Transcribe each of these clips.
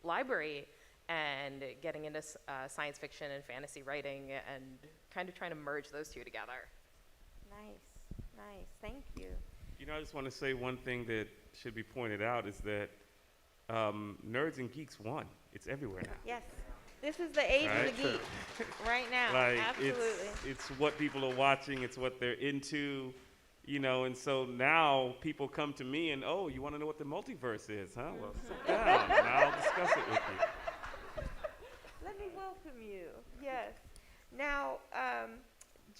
library and getting into science fiction and fantasy writing and kind of trying to merge those two together. Nice. Thank you. You know, I just want to say one thing that should be pointed out is that Nerds and Geeks won. It's everywhere now. Yes. This is the age of the geek right now. Like, Absolutely. it's what people are watching. It's what they're into. You know, and so now people come to me and, oh, you want to know what the multiverse is, huh? Well, sit down and I'll discuss it with you. Let me welcome you. Yes. Now,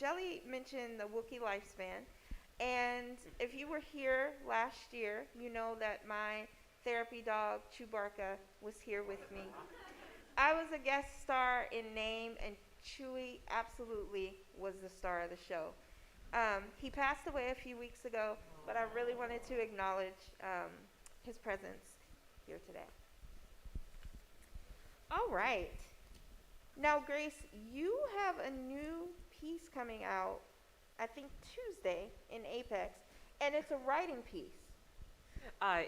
Djèlí mentioned the Wookiee lifespan. And if you were here last year, you know that my therapy dog, Chewbacca, was here with me. I was a guest star in name, and Chewie absolutely was the star of the show. He passed away a few weeks ago, but I really wanted to acknowledge his presence here today. All right. Now, Grace, you have a new piece coming out, I think Tuesday, in Apex, and it's a writing piece.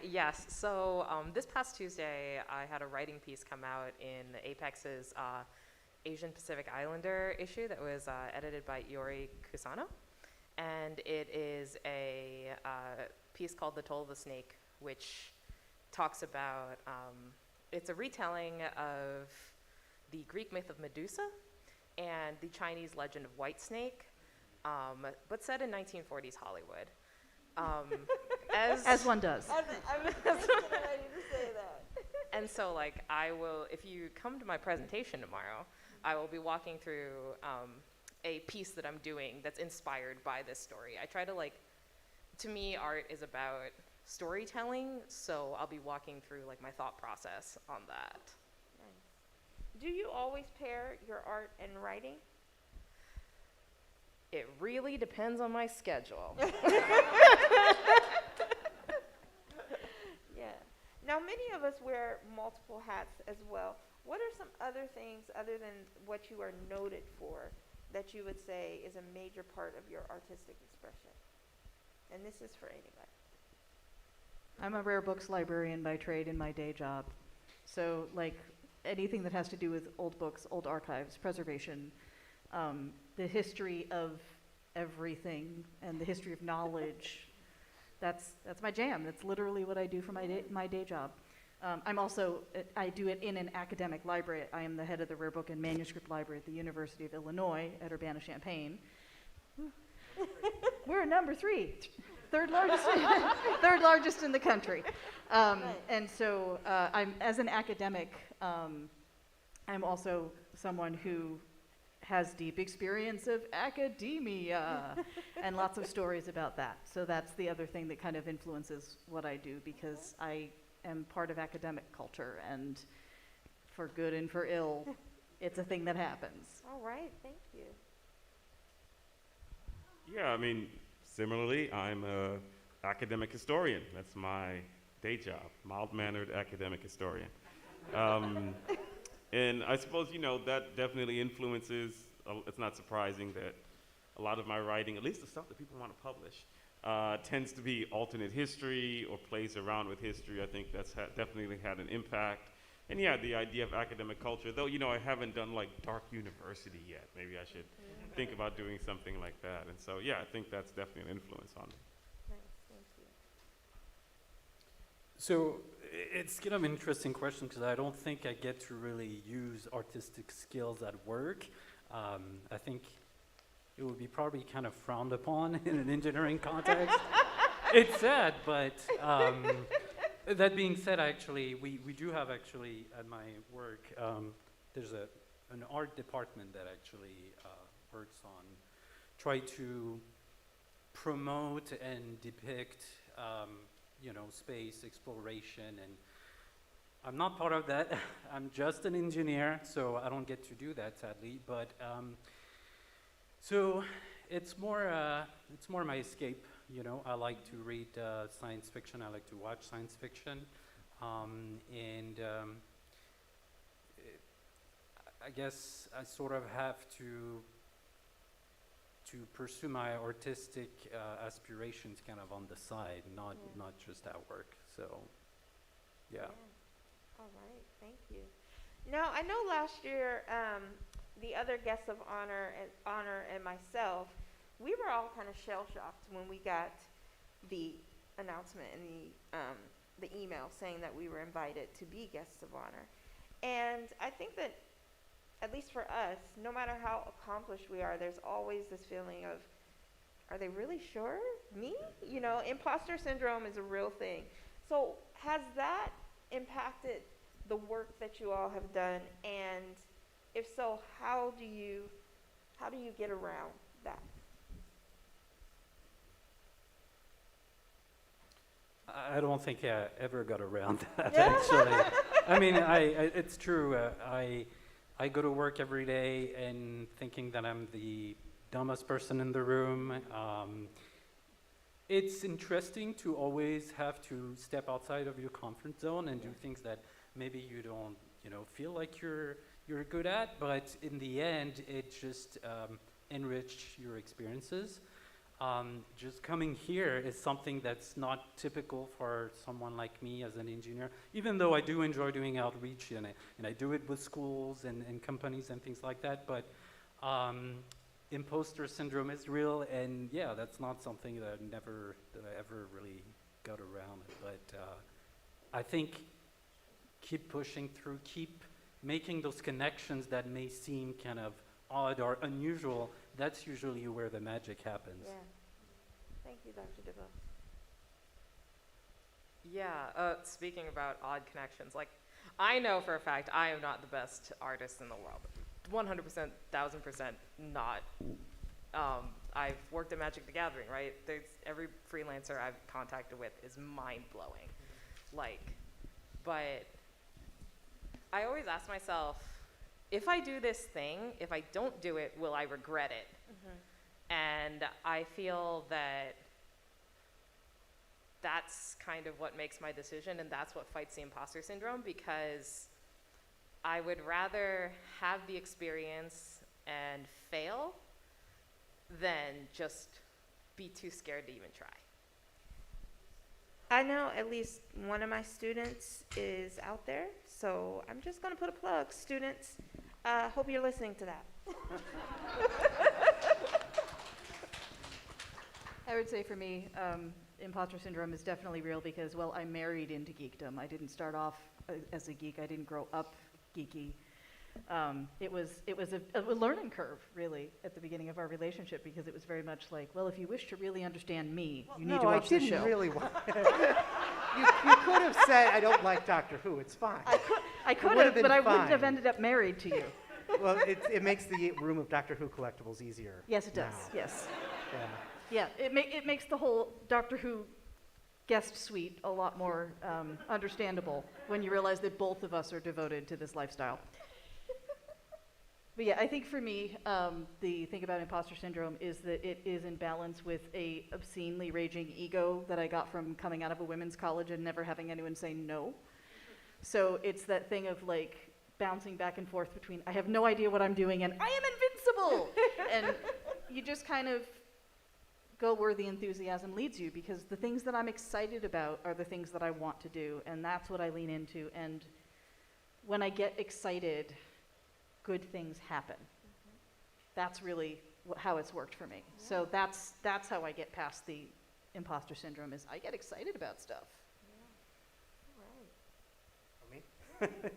Yes, so this past Tuesday, I had a writing piece come out in Apex's Asian Pacific Islander issue that was edited by Iori Kusano. And it is a piece called The Toll of the Snake, which talks about, it's a retelling of the Greek myth of Medusa and the Chinese legend of White Snake, but set in 1940s Hollywood. As one does. I was ready to say that. And so, like, if you come to my presentation tomorrow, I will be walking through a piece that I'm doing that's inspired by this story. I try to, like, to me, art is about storytelling, so I'll be walking through, like, my thought process on that. Nice. Do you always pair your art and writing? It really depends on my schedule. Yeah. Now, many of us wear multiple hats as well. What are some other things, other than what you are noted for, that you would say is a major part of your artistic expression? And this is for anybody. I'm a rare books librarian by trade in my day job. So, like, anything that has to do with old books, old archives, preservation, the history of everything and the history of knowledge, that's my jam. That's literally what I do for my day job. I do it in an academic library. I am the head of the Rare Book and Manuscript Library at the University of Illinois at Urbana-Champaign. We're number 3, third largest in the country. And so as an academic, I'm also someone who has deep experience of academia and lots of stories about that. So that's the other thing that kind of influences what I do, because I am part of academic culture, and for good and for ill, it's a thing that happens. All right, thank you. Yeah, I mean, similarly, I'm an academic historian. That's my day job, mild-mannered academic historian. And I suppose, you know, that definitely influences, it's not surprising that a lot of my writing, at least the stuff that people want to publish, tends to be alternate history or plays around with history. I think that's definitely had an impact. And yeah, the idea of academic culture, though, you know, I haven't done like dark university yet. Maybe I should think about doing something like that. And so, yeah, I think that's definitely an influence on me. Nice, thank you. So it's kind of an interesting question, because I don't think I get to really use artistic skills at work. I think it would be probably kind of frowned upon in an engineering context. It's sad, but that being said, actually, we do have actually at my work, there's an art department that actually works on try to promote and depict space exploration, and I'm not part of that. I'm just an engineer, so I don't get to do that, sadly. But so it's more my escape. You know, I like to read science fiction. I like to watch science fiction, and I guess I sort of have to pursue my artistic aspirations kind of on the side, not just at work. So, yeah. All right. you. Now, I know last year, the other guests of honor and myself, we were all kind of shell-shocked when we got the announcement and the email saying that we were invited to be guests of honor. And I think that, at least for us, no matter how accomplished we are, there's always this feeling of, are they really sure? Me? You know, imposter syndrome is a real thing. So has that impacted the work that you all have done? And if so, how do you get around that? I don't think I ever got around that, actually. I mean, it's true. I go to work every day and thinking that I'm the dumbest person in the room. It's interesting to always have to step outside of your comfort zone and do things that maybe you don't, feel like you're good at, but in the end, it just enrich your experiences. Just coming here is something that's not typical for someone like me as an engineer, even though I do enjoy doing outreach and I do it with schools and companies and things like that, but imposter syndrome is real, and yeah, that's not something that I ever really got around. But I think keep pushing through, keep making those connections that may seem kind of odd or unusual. That's usually where the magic happens. Yeah. Thank you, Dr. Dubos. Yeah, speaking about odd connections, like, I know for a fact I am not the best artist in the world. 100%, 1000% not. I've worked at Magic the Gathering, right? Every freelancer I've contacted with is mind-blowing. But I always ask myself, if I do this thing, if I don't do it, will I regret it? Mm-hmm. And I feel that that's kind of what makes my decision, and that's what fights the imposter syndrome, because I would rather have the experience and fail than just be too scared to even try. I know at least one of my students is out there, so I'm just going to put a plug. Students, hope you're listening to that. I would say for me, imposter syndrome is definitely real because, well, I married into geekdom. I didn't start off as a geek. I didn't grow up geeky. It was a learning curve, really, at the beginning of our relationship, because it was very much like, well, if you wish to really understand me, you need to watch the show. No, I didn't really want you could have said, I don't like Doctor Who, it's fine. I could have, but I wouldn't have ended up married to you. Well, it makes the room of Doctor Who collectibles easier. Yes, it does, now. yes. Yeah. Yeah, it makes the whole Doctor Who guest suite a lot more understandable when you realize that both of us are devoted to this lifestyle. But yeah, I think for me, the thing about imposter syndrome is that it is in balance with a obscenely raging ego that I got from coming out of a women's college and never having anyone say no. So it's that thing of like bouncing back and forth between I have no idea what I'm doing and I am invincible! And you just kind of go where the enthusiasm leads you, because the things that I'm excited about are the things that I want to do, and that's what I lean into. And when I get excited, good things happen. Mm-hmm. That's really how it's worked for me. Yeah. So that's how I get past the imposter syndrome, is I get excited about stuff. Yeah. Right. For me?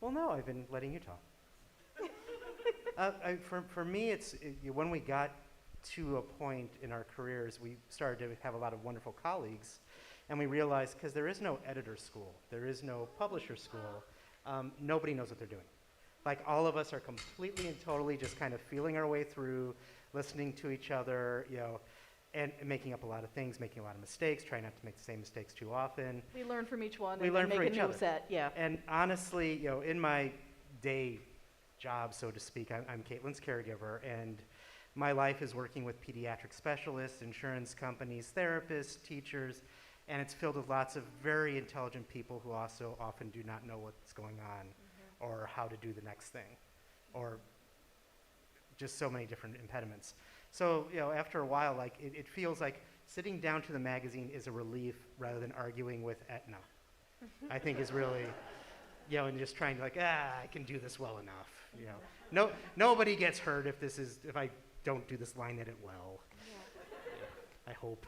Well, no, I've been letting you talk. For me, when we got to a point in our careers, we started to have a lot of wonderful colleagues, and we realized, because there is no editor school, there is no publisher school, nobody knows what they're doing. Like, all of us are completely and totally just kind of feeling our way through, listening to each other, and making up a lot of things, making a lot of mistakes, trying not to make the same mistakes too often. We learn from each one We and learn make from a each new other. set, yeah. And honestly, in my day job, so to speak, I'm Caitlin's caregiver, and my life is working with pediatric specialists, insurance companies, therapists, teachers, and it's filled with lots of very intelligent people who also often do not know what's going on or how to do the next thing, or just so many different impediments. So, after a while, like, it feels like sitting down to the magazine is a relief rather than arguing with Aetna, I think is really you know, and just trying to like, I can do this well enough, you know. No, nobody gets hurt if I don't do this line edit well. Yeah. I hope.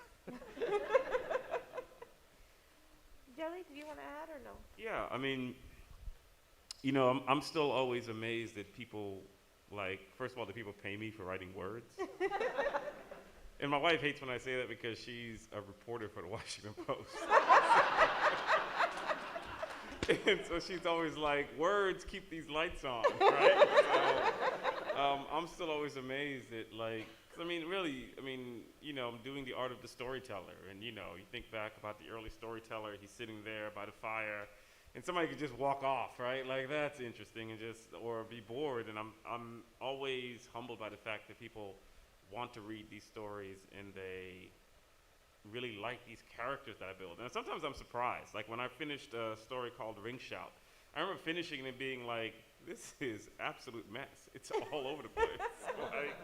Djèlí, do you want to add or no? Yeah, I mean, you know, I'm still always amazed that people, like, first of all, that people pay me for writing words. And my wife hates when I say that because she's a reporter for the Washington Post. And so she's always like, words keep these lights on, right? So, I'm still always amazed at, like, 'cause I mean, really, I mean, you know, I'm doing the art of the storyteller. And, you know, you think back about the early storyteller, he's sitting there by the fire, and somebody could just walk off, right? Like, that's interesting, and just, or be bored. And I'm always humbled by the fact that people want to read these stories and they really like these characters that I build. And sometimes I'm surprised. Like when I finished a story called Ring Shout, I remember finishing it and being like, this is absolute mess. It's all over the place. Like,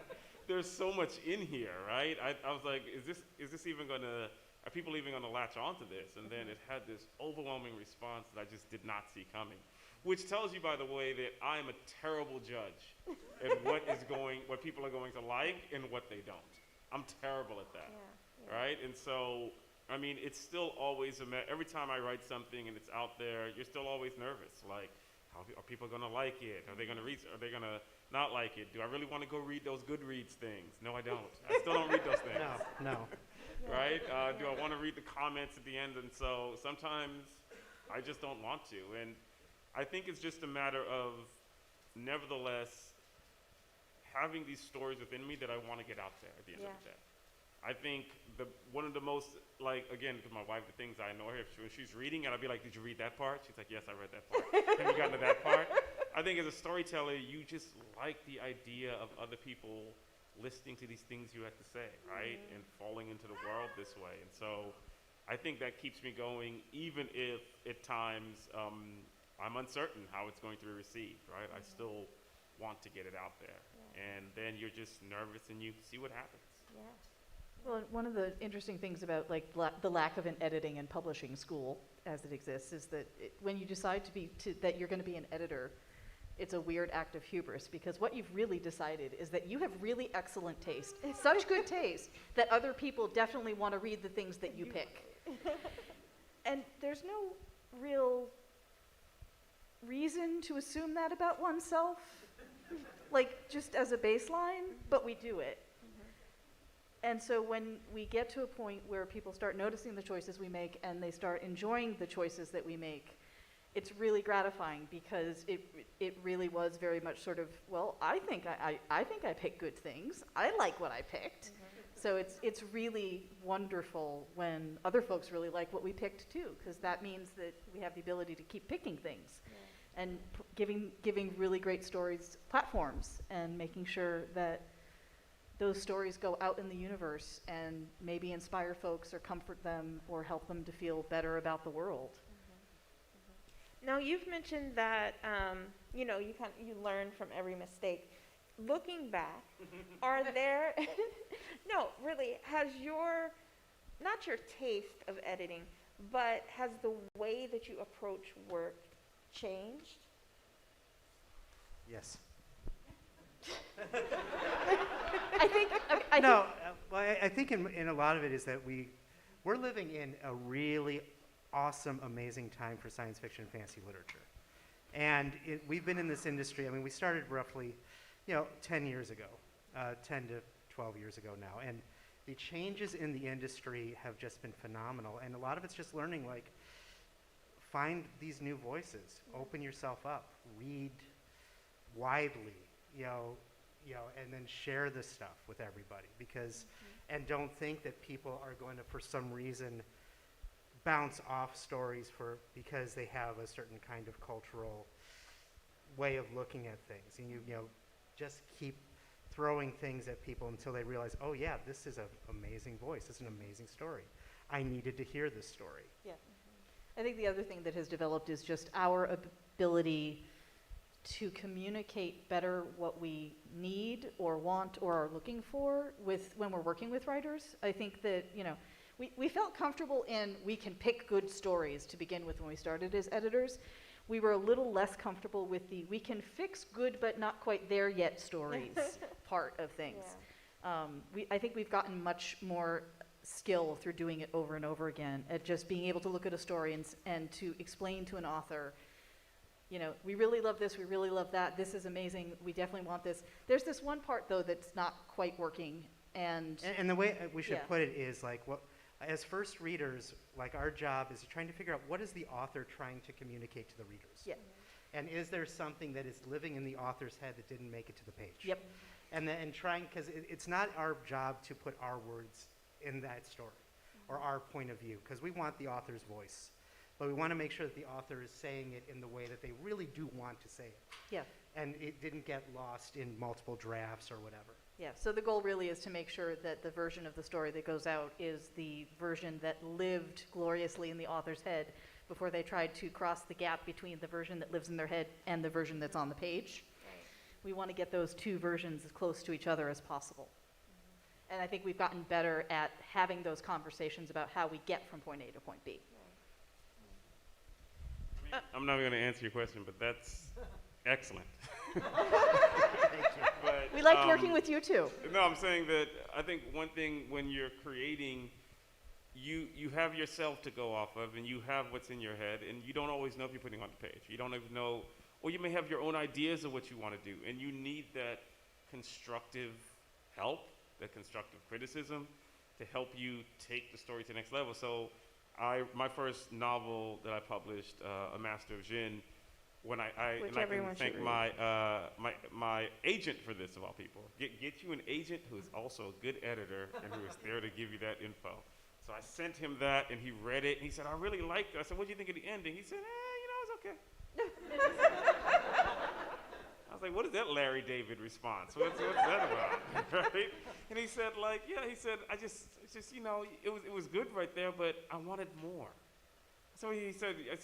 there's so much in here, right? I was like, is this even gonna, are people even gonna latch onto this? And then it had this overwhelming response that I just did not see coming. Which tells you, by the way, that I am a terrible judge at what people are going to like and what they don't. I'm terrible at that, right? And so, I mean, it's still always every time I write something and it's out there, you're still always nervous. Like, are people gonna like it? Are they gonna read? Are they gonna not like it? Do I really want to go read those Goodreads things? No, I don't. I still don't read those things. No. Right? Do I want to read the comments at the end? And so sometimes I just don't want to. And I think it's just a matter of, nevertheless, having these stories within me that I want to get out there at the end of the day. I think one of the most, like, again, because my wife, the things I know her, when she's reading it, I'll be like, did you read that part? She's like, yes, I read that part. Have you gotten to that part? I think as a storyteller, you just like the idea of other people listening to these things you have to say, right? And falling into the world this way. And so I think that keeps me going, even if at times I'm uncertain how it's going to be received, right? I still want to get it out there. And then you're just nervous and you see what happens. Well, one of the interesting things about like the lack of an editing and publishing school as it exists is that when you decide that you're going to be an editor, it's a weird act of hubris, because what you've really decided is that you have really excellent taste, such good taste that other people definitely want to read the things that you pick. And there's no real reason to assume that about oneself, like just as a baseline, but we do it. And so when we get to a point where people start noticing the choices we make and they start enjoying the choices that we make, it's really gratifying, because it really was very much sort of, well, I think I picked good things. I like what I picked. So it's really wonderful when other folks really like what we picked too, because that means that we have the ability to keep picking things and giving really great stories platforms, and making sure that those stories go out in the universe and maybe inspire folks or comfort them or help them to feel better about the world. Now, you've mentioned that you know, you learn from every mistake. Looking back, are there no, really, has not your taste of editing, but has the way that you approach work changed? Yes. I think I think in a lot of it is that we're living in a really awesome, amazing time for science fiction and fantasy literature. And we've been in this industry, I mean, we started roughly, 10 years ago, 10 to 12 years ago now. And the changes in the industry have just been phenomenal. And a lot of it's just learning, like, find these new voices, open yourself up, read widely, and then share this stuff with everybody, because, and don't think that people are going to, for some reason, bounce off stories because they have a certain kind of cultural way of looking at things. And just keep throwing things at people until they realize, oh yeah, this is an amazing voice, this is an amazing story. I needed to hear this story. Yeah. I think the other thing that has developed is just our ability to communicate better what we need or want or are looking for when we're working with writers. I think that, we felt comfortable we can pick good stories to begin with when we started as editors. we were a little less comfortable with the we can fix good but not quite there yet stories part of things. I think we've gotten much more skill through doing it over and over again at just being able to look at a story and to explain to an author, you know, we really love this, we really love that, this is amazing, we definitely want this. There's this one part, though, that's not quite working, and the way we should Yeah. put it is like, what, as first readers, like our job is trying to figure out what is the author trying to communicate to the readers. Yeah. And is there something that is living in the author's head that didn't make it to the page? Yep. And trying, because it's not our job to put our words in that story or our point of view, because we want the author's voice. But we want to make sure that the author is saying it in the way that they really do want to say it. Yeah. And it didn't get lost in multiple drafts or whatever. Yeah, so the goal really is to make sure that the version of the story that goes out is the version that lived gloriously in the author's head before they tried to cross the gap between the version that lives in their head and the version that's on the page. We want to get those two versions as close to each other as possible. And I think we've gotten better at having those conversations about how we get from point A to point B. I'm not going to answer your question, but that's excellent. Thank you. But, We like working with you too. No, I'm saying that I think one thing when you're creating, you have yourself to go off of, and you have what's in your head, and you don't always know if you're putting on the page. You don't even know, or you may have your own ideas of what you want to do, and you need that constructive help, that constructive criticism to help you take the story to the next level. So my first novel that I published, A Master of Djinn, when I Which and I everyone can should thank my agent for this of all people. Get you an agent who is also a good editor and who is there to give you that info. So I sent him that, and he read it, and he said, I really liked it. I said, what do you think of the ending? He said, it's okay. I was like, what is that Larry David response? What's that about? Right? And he said, I just, it was good right there, but I wanted more. So he said, I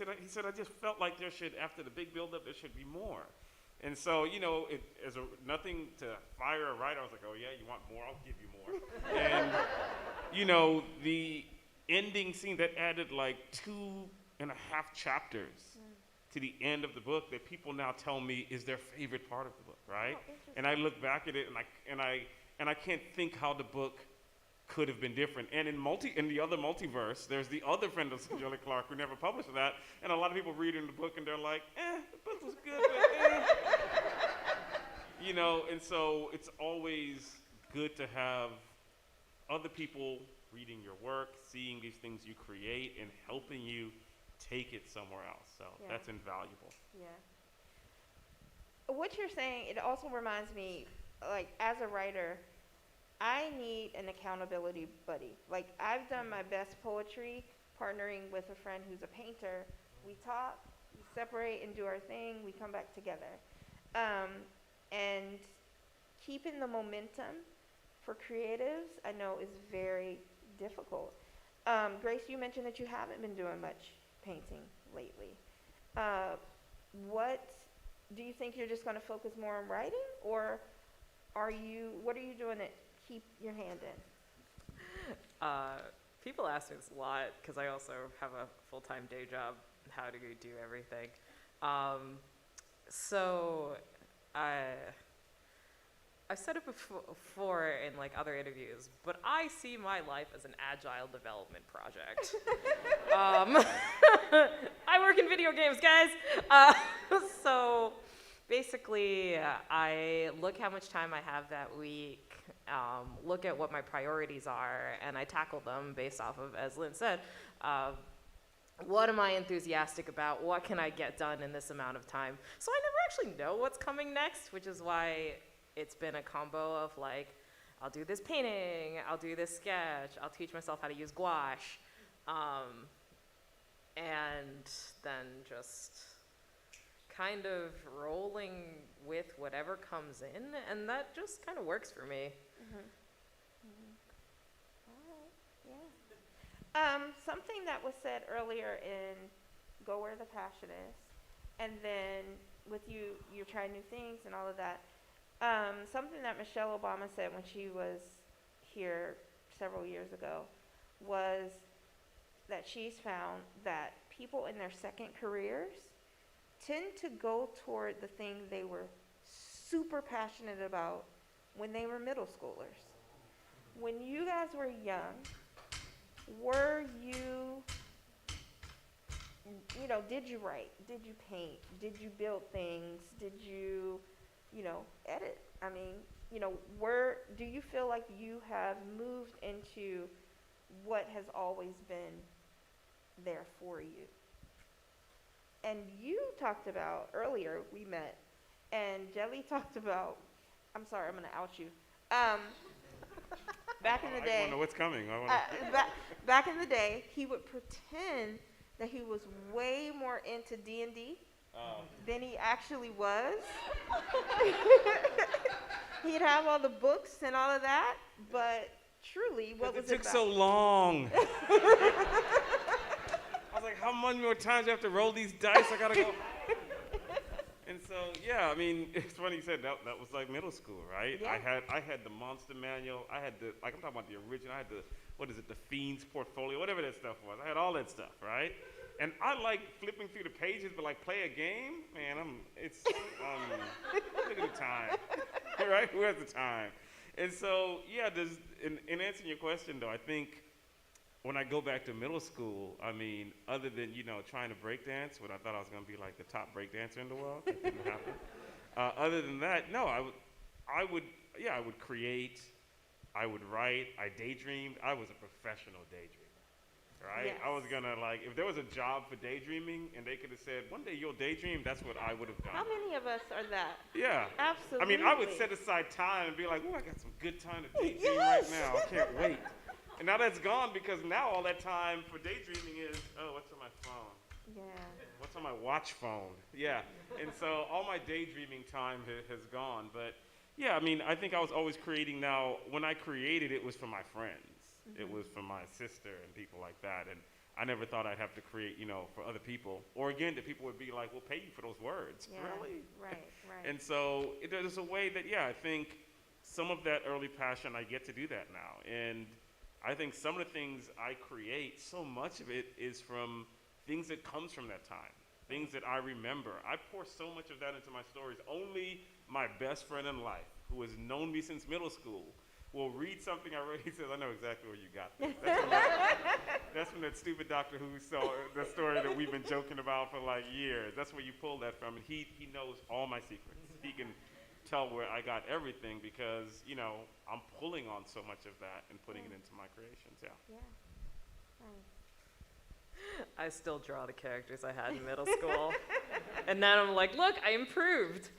just felt like there should, after the big buildup, there should be more. And so, nothing to fire a writer. I was like, oh yeah, you want more? I'll give you more. And, the ending scene that added like 2.5 chapters to the end of the book that people now tell me is their favorite part of the book, right? And I look back at it and I can't think how the book could have been different. And in the other multiverse, there's the other friend of Djèlí Clark who never published that, and a lot of people read in the book and they're like, the book was good, but and so it's always good to have other people reading your work, seeing these things you create, and helping you take it somewhere else. So that's invaluable. Yeah. What you're saying, it also reminds me, like, as a writer, I need an accountability buddy. Like, I've done my best poetry partnering with a friend who's a painter. We talk, we separate and do our thing, we come back together. And keeping the momentum for creatives, I know, is very difficult. Grace, you mentioned that you haven't been doing much painting lately. What do you think you're just going to focus more on writing, or what are you doing to keep your hand in? People ask me this a lot because I also have a full-time day job. How do you do everything? So I've said it before in like other interviews, but I see my life as an agile development project. I work in video games, guys. So basically, I look how much time I have that week, look at what my priorities are, and I tackle them based off of, as Lynne said, what am I enthusiastic about? What can I get done in this amount of time? So I never actually know what's coming next, which is why it's been a combo of like, I'll do this painting, I'll do this sketch, I'll teach myself how to use gouache, and then just kind of rolling with whatever comes in, and that just kind of works for me. Something that was said earlier in Go Where the Passion Is, and then with you try new things and all of that. Something that Michelle Obama said when she was here several years ago was that she's found that people in their second careers tend to go toward the thing they were super passionate about when they were middle schoolers. When you guys were young, were you, did you write? Did you paint? Did you build things? Did you, edit? I mean, do you feel like you have moved into what has always been there for you? And you talked about, earlier we met, and Djèlí talked about, I'm sorry, I'm going to out you. Back in the day. I want to know what's coming. Back in the day, he would pretend that he was way more into D&D than he actually was. He'd have all the books and all of that, but truly, what was it took about? so long. I was like, how many more times do I have to roll these dice? I gotta go. And so, yeah, I mean, it's funny you said that was like middle school, right? Yeah. I had the Monster Manual. I had I'm talking about the original. I had the Fiend's Portfolio, whatever that stuff was. I had all that stuff, right? And I like flipping through the pages, but like play a game, man, look at the time, right? Who has the time? And so, yeah, in answering your question, though, I think when I go back to middle school, I mean, other than, trying to break dance, when I thought I was going to be like the top break dancer in the world, that didn't happen. Other than that, no, I would create, I would write, I daydreamed. I was a professional daydreamer, right? Yes. I was going to, like, if there was a job for daydreaming and they could have said, one day you'll daydream, that's what I would have done. How many of us are that? Yeah. Absolutely. I mean, I would set aside time and be like, oh, I got some good time to daydream Yes. right now. I can't wait. And now that's gone because now all that time for daydreaming is, oh, what's on my phone? Yeah. What's on my watch phone? Yeah. And so all my daydreaming time has gone. But yeah, I mean, I think I was always creating now. When I created, it was for my friends. Mm-hmm. It was for my sister and people like that. And I never thought I'd have to create, for other people. Or again, that people would be like, we'll pay you for those words. Yeah. Really? Right. And so there's a way that, yeah, I think some of that early passion, I get to do that now. And I think some of the things I create, so much of it is from things that comes from that time, things that I remember. I pour so much of that into my stories. Only my best friend in life, who has known me since middle school, will read something I wrote. He says, I know exactly where you got this. That's from that stupid Doctor Who the story that we've been joking about for like years. That's where you pull that from. And he knows all my secrets. He can tell where I got everything because, I'm pulling on so much of that and putting it into my creations, yeah. Yeah. Right. I still draw the characters I had in middle school. And then I'm like, look, I improved.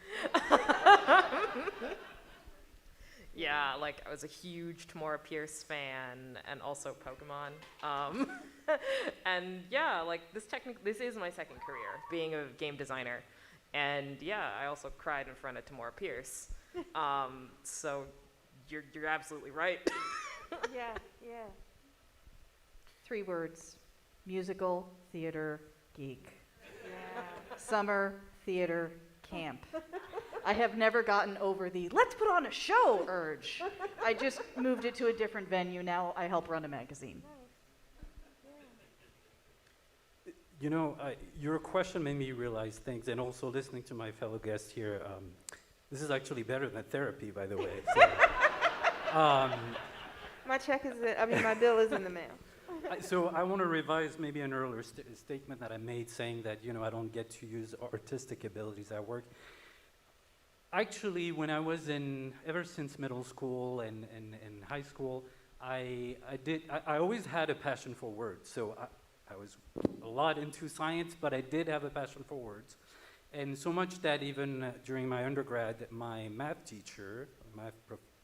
Yeah, like I was a huge Tamora Pierce fan and also Pokemon. And yeah, like this is my second career, being a game designer. And yeah, I also cried in front of Tamora Pierce. So you're absolutely right. Yeah. 3 words: musical, theater, geek. Yeah. Summer, theater, camp. I have never gotten over the let's put on a show urge. I just moved it to a different venue. Now I help run a magazine. Your question made me realize things, and also listening to my fellow guests here, this is actually better than therapy, by the way. So, My bill is in the mail. so I want to revise maybe an earlier statement that I made saying that, I don't get to use artistic abilities at work. Actually, when I was ever since middle school and high school, I always had a passion for words. So I was a lot into science, but I did have a passion for words. And so much that even during my undergrad, my math teacher, math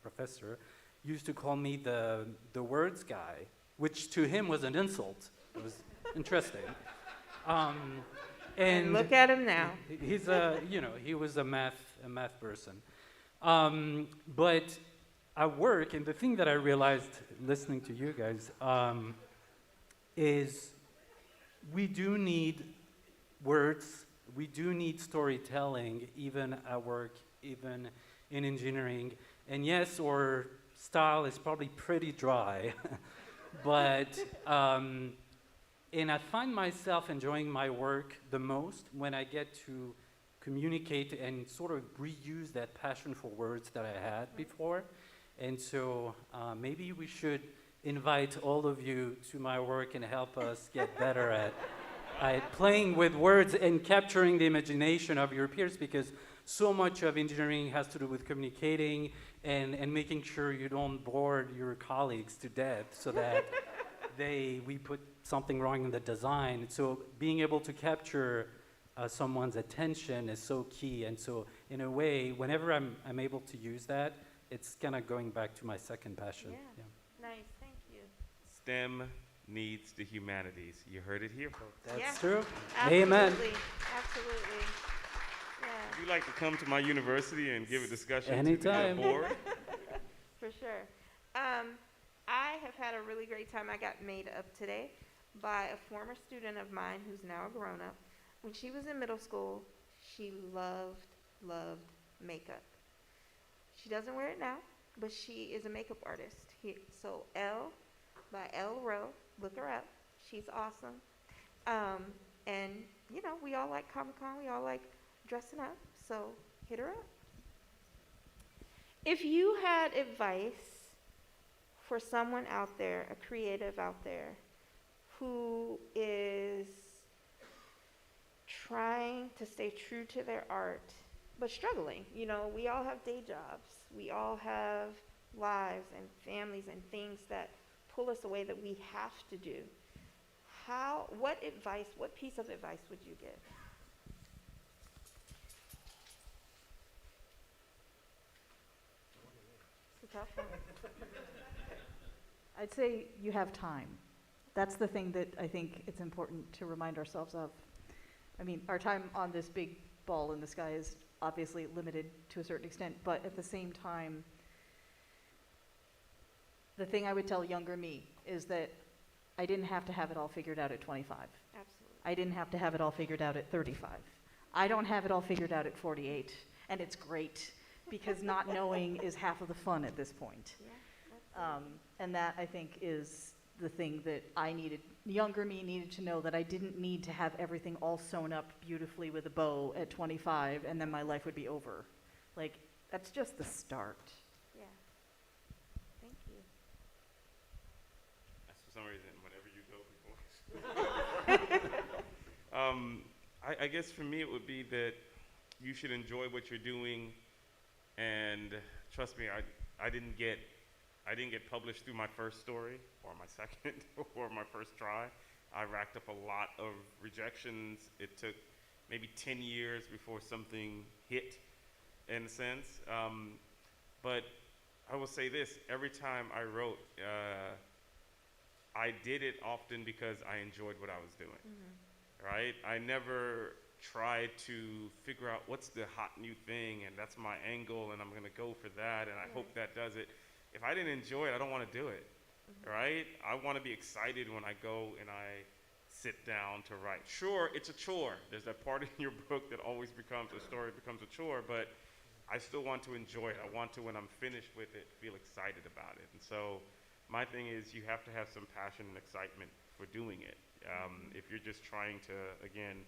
professor, used to call me the words guy, which to him was an insult. It was interesting. And Look at him now. He's he was a math person. But at work, and the thing that I realized listening to you guys is we do need words, we do need storytelling, even at work, even in engineering. And yes, our style is probably pretty dry, but And I find myself enjoying my work the most when I get to communicate and sort of reuse that passion for words that I had before. And so maybe we should invite all of you to my work and help us get better at playing with words and capturing the imagination of your peers, because so much of engineering has to do with communicating and making sure you don't bore your colleagues to death so that we put something wrong in the design. So being able to capture someone's attention is so key. And so in a way, whenever I'm able to use that, it's kind of going back to my second passion. Yeah. Nice, thank you. STEM needs the humanities. You heard it here, folks. That's Yeah. true. Absolutely. Amen. Absolutely. Yeah, Would you like to come to my university and give a discussion Anytime. to the board? for sure. I have had a really great time. I got made up today by a former student of mine who's now a grown-up. When she was in middle school, she loved makeup. She doesn't wear it now, but she is a makeup artist. So Elle, by Elle Rowe, look her up. She's awesome. And, you know, we all like Comic-Con. We all like dressing up. So hit her up. If you had advice for someone out there, a creative out there, who is trying to stay true to their art, but struggling. You know, we all have day jobs. We all have lives and families and things that pull us away that we have to do. What piece of advice would you give? It's a tough one. I'd say you have time. That's the thing that I think it's important to remind ourselves of. I mean, our time on this big ball in the sky is obviously limited to a certain extent, but at the same time, the thing I would tell younger me is that I didn't have to have it all figured out at 25. Absolutely. I didn't have to have it all figured out at 35. I don't have it all figured out at 48, and it's great, because not knowing is half of the fun at this point. Yeah, And that, I think, is the thing that younger me needed to know, that I didn't need to have everything all sewn up beautifully with a bow at 25 and then my life would be over. Like, that's just the start. yeah. Thank you. That's for some reason, whenever you go before. I guess for me it would be that you should enjoy what you're doing, and trust me, I didn't get published through my first story, or my second, or my first try. I racked up a lot of rejections. It took maybe 10 years before something hit, in a sense. But I will say this, every time I wrote, I did it often because I enjoyed what I was doing, right? I never tried to figure out what's the hot new thing, and that's my angle, and I'm gonna go for that, and I hope that does it. If I didn't enjoy it, I don't want to do it, right? I want to be excited when I go and I sit down to write. Sure, it's a chore. There's that part in your book that always becomes a story, becomes a chore, but I still want to enjoy it. I want to, when I'm finished with it, feel excited about it. And so my thing is, you have to have some passion and excitement for doing it. If you're just trying to, again,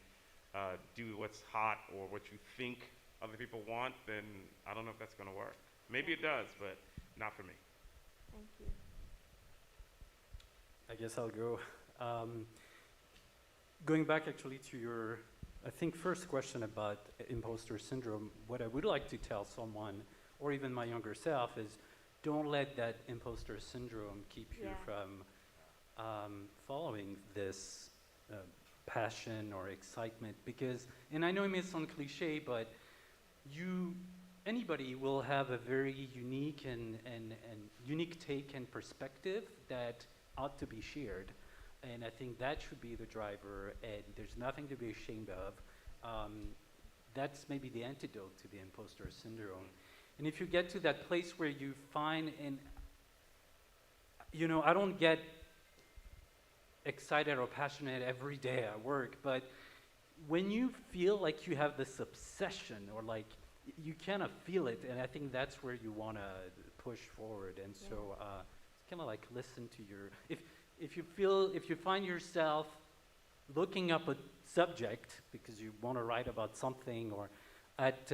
do what's hot or what you think other people want, then I don't know if that's going to work. Maybe it does, but not for me. Thank you. I guess I'll go. Going back actually to your, I think, first question about imposter syndrome, what I would like to tell someone, or even my younger self, is don't let that imposter syndrome keep you from following this passion or excitement. Because, and I know it may sound cliche, but anybody will have a very unique and unique take and perspective that ought to be shared. And I think that should be the driver, and there's nothing to be ashamed of. That's maybe the antidote to the imposter syndrome. And if you get to that place where you find, and you know, I don't get excited or passionate every day at work, but when you feel like you have this obsession, or like you kind of feel it, and I think that's where you want to push forward. And so it's kind of like listen to your, if you find yourself looking up a subject because you want to write about something, or at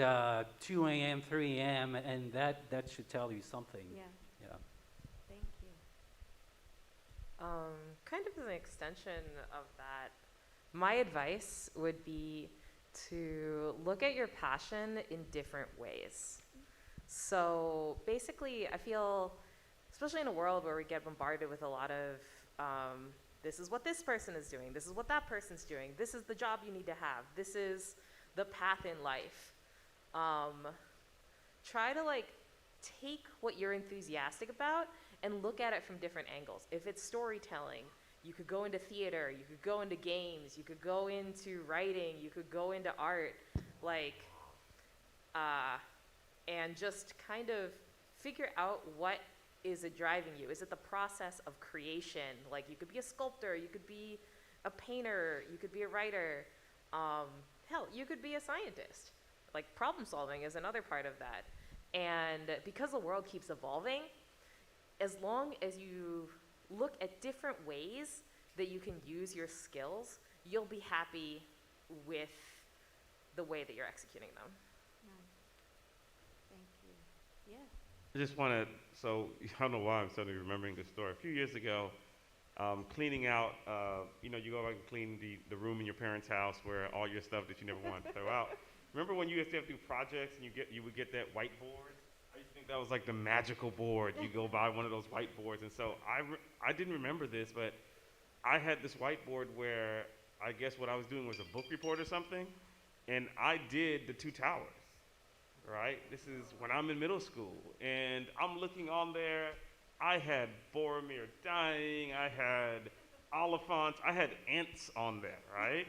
2 a.m., 3 a.m., and that should tell you something. Yeah. Yeah. Thank you. Kind of as an extension of that, my advice would be to look at your passion in different ways. So basically, I feel, especially in a world where we get bombarded with a lot of, this is what this person is doing, this is what that person's doing, this is the job you need to have, this is the path in life. Try to like take what you're enthusiastic about and look at it from different angles. If it's storytelling, you could go into theater, you could go into games, you could go into writing, you could go into art, like, and just kind of figure out what is it driving you. Is it the process of creation? Like, you could be a sculptor, you could be a painter, you could be a writer, hell, you could be a scientist. Like, problem solving is another part of that. And because the world keeps evolving, as long as you look at different ways that you can use your skills, you'll be happy with the way that you're executing them. Nice. Thank you. Yeah. I just want to, so I don't know why I'm suddenly remembering this story. A few years ago, cleaning out, you know, you go back and clean the room in your parents' house where all your stuff that you never wanted to throw out. Remember when you used to have to do projects and you would get that whiteboard? I used to think that was like the magical board. You go buy one of those whiteboards. And so I didn't remember this, but I had this whiteboard where I guess what I was doing was a book report or something. And I did the Two Towers, right? This is when I'm in middle school. And I'm looking on there. I had Boromir dying. I had Oliphant. I had ants on there, right?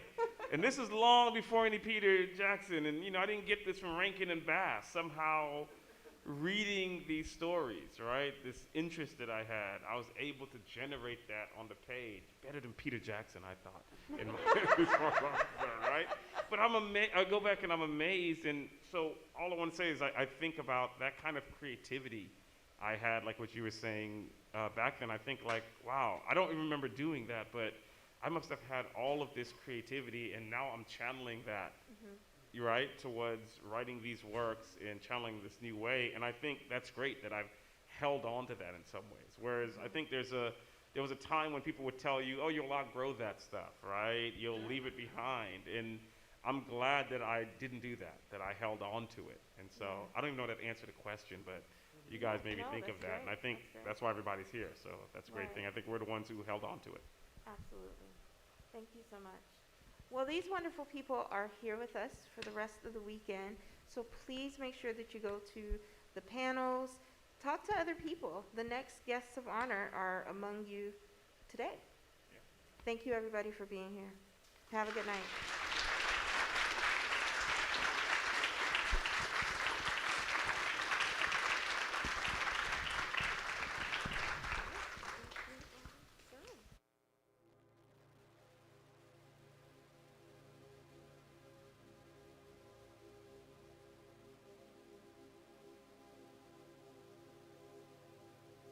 And this is long before any Peter Jackson. And, you know, I didn't get this from Rankin and Bass. Somehow, reading these stories, right? This interest that I had, I was able to generate that on the page. Better than Peter Jackson, I thought. In my right? But I go back and I'm amazed. And so all I want to say is I think about that kind of creativity I had, like what you were saying back then. I think like, wow, I don't even remember doing that, but I must have had all of this creativity, and now I'm channeling that, right, towards writing these works and channeling this new way. And I think that's great that I've held on to that in some ways. Whereas I think there was a time when people would tell you, oh, you'll outgrow that stuff, right? You'll leave it behind. And I'm glad that I didn't do that, that I held on to it. And so I don't even know that answered the question, but you guys made me think of that. And I think that's why everybody's here. So that's a great thing. I think we're the ones who held on to it. Absolutely. Thank you so much. Well, these wonderful people are here with us for the rest of the weekend. So please make sure that you go to the panels, talk to other people. The next guests of honor are among you today. Thank you, everybody, for being here. Have a good night.